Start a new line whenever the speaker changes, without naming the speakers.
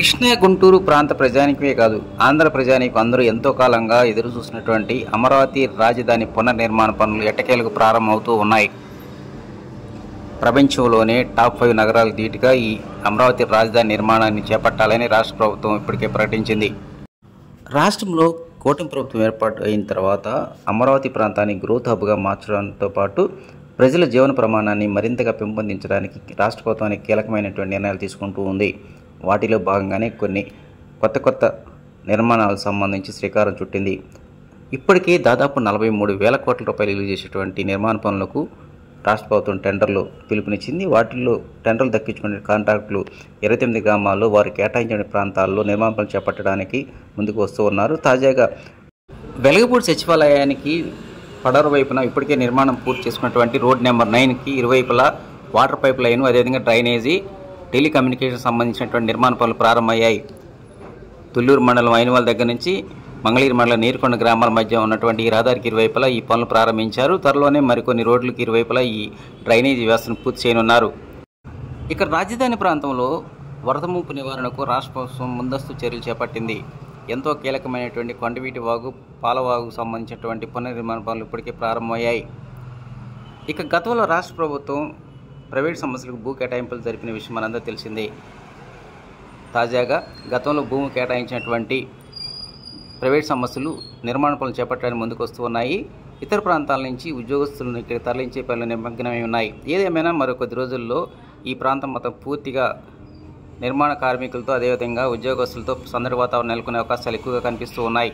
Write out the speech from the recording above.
కృష్ణా గుంటూరు ప్రాంత ప్రజానికమే కాదు, ఆంధ్ర ప్రజానీకం అందరూ ఎంతో కాలంగా ఎదురు చూసినటువంటి అమరావతి రాజధాని పునర్నిర్మాణ పనులు ఎట్టకేలకు ప్రారంభమవుతూ ఉన్నాయి. ప్రపంచంలోనే టాప్ 5 నగరాలకు ధీటుగా ఈ అమరావతి రాజధాని నిర్మాణాన్ని చేపట్టాలని రాష్ట్ర ప్రభుత్వం ఇప్పటికే ప్రకటించింది. రాష్ట్రంలో కూటమి ప్రభుత్వం ఏర్పాటు అయిన తర్వాత అమరావతి ప్రాంతాన్ని గ్రోత్ హబ్గా మార్చడంతో పాటు ప్రజల జీవన ప్రమాణాన్ని మరింతగా పెంపొందించడానికి రాష్ట్ర ప్రభుత్వానికి కీలకమైనటువంటి నిర్ణయాలు తీసుకుంటూ ఉంది. వాటిలో భాగంగానే కొన్ని కొత్త నిర్మాణాలకు సంబంధించి శ్రీకారం చుట్టింది. ఇప్పటికే దాదాపు 43,000 కోట్ల రూపాయలు విలువ చేసేటువంటి నిర్మాణ పనులకు రాష్ట్ర ప్రభుత్వం టెండర్లు పిలుపునిచ్చింది. వాటిల్లో టెండర్లు దక్కించుకునే కాంట్రాక్టులు 29 గ్రామాల్లో వారు కేటాయించిన ప్రాంతాల్లో నిర్మాణ పనులు చేపట్టడానికి ముందుకు వస్తూ ఉన్నారు. తాజాగా వెలగపూడి సచివాలయానికి పడవ వైపున ఇప్పటికే నిర్మాణం పూర్తి చేసుకున్నటువంటి రోడ్ నెంబర్ 9కి ఇరువైపులా వాటర్ పైప్ లైన్, అదేవిధంగా డ్రైనేజీ, టెలికమ్యూనికేషన్ సంబంధించినటువంటి నిర్మాణ పనులు ప్రారంభమయ్యాయి. తుళ్ళూరు మండలం ఐనవాల దగ్గర నుంచి మంగళగిరి మండలం నీరుకొండ గ్రామాల మధ్య ఉన్నటువంటి ఈ రహదారికి ఇరువైపులా ఈ పనులు ప్రారంభించారు. త్వరలోనే మరికొన్ని రోడ్లకు ఇరువైపులా ఈ డ్రైనేజీ వ్యవస్థను పూర్తి చేయనున్నారు. ఇక రాజధాని ప్రాంతంలో వరద ముంపు నివారణకు రాష్ట్ర ప్రభుత్వం ముందస్తు చర్యలు చేపట్టింది. ఎంతో కీలకమైనటువంటి కొండవీటి వాగు, పాలవాగుకు సంబంధించినటువంటి పునర్నిర్మాణ పనులు ఇప్పటికే ప్రారంభమయ్యాయి. ఇక గతంలో రాష్ట్ర ప్రభుత్వం ప్రైవేట్ సంస్థలకు భూ కేటాయింపులు జరిపిన విషయం మనందరూ తెలిసిందే. తాజాగా గతంలో భూమి కేటాయించినటువంటి ప్రైవేట్ సంస్థలు నిర్మాణ పనులు చేపట్టడానికి ముందుకు వస్తూ ఉన్నాయి. ఇతర ప్రాంతాల నుంచి ఉద్యోగస్తులను ఇక్కడ తరలించే పనులు నిమగ్నమై ఉన్నాయి. ఏదేమైనా మరో కొద్ది రోజుల్లో ఈ ప్రాంతం మొత్తం పూర్తిగా నిర్మాణ కార్మికులతో, అదేవిధంగా ఉద్యోగస్తులతో సందడి వాతావరణం నెలకొనే అవకాశాలు ఎక్కువగా కనిపిస్తూ ఉన్నాయి.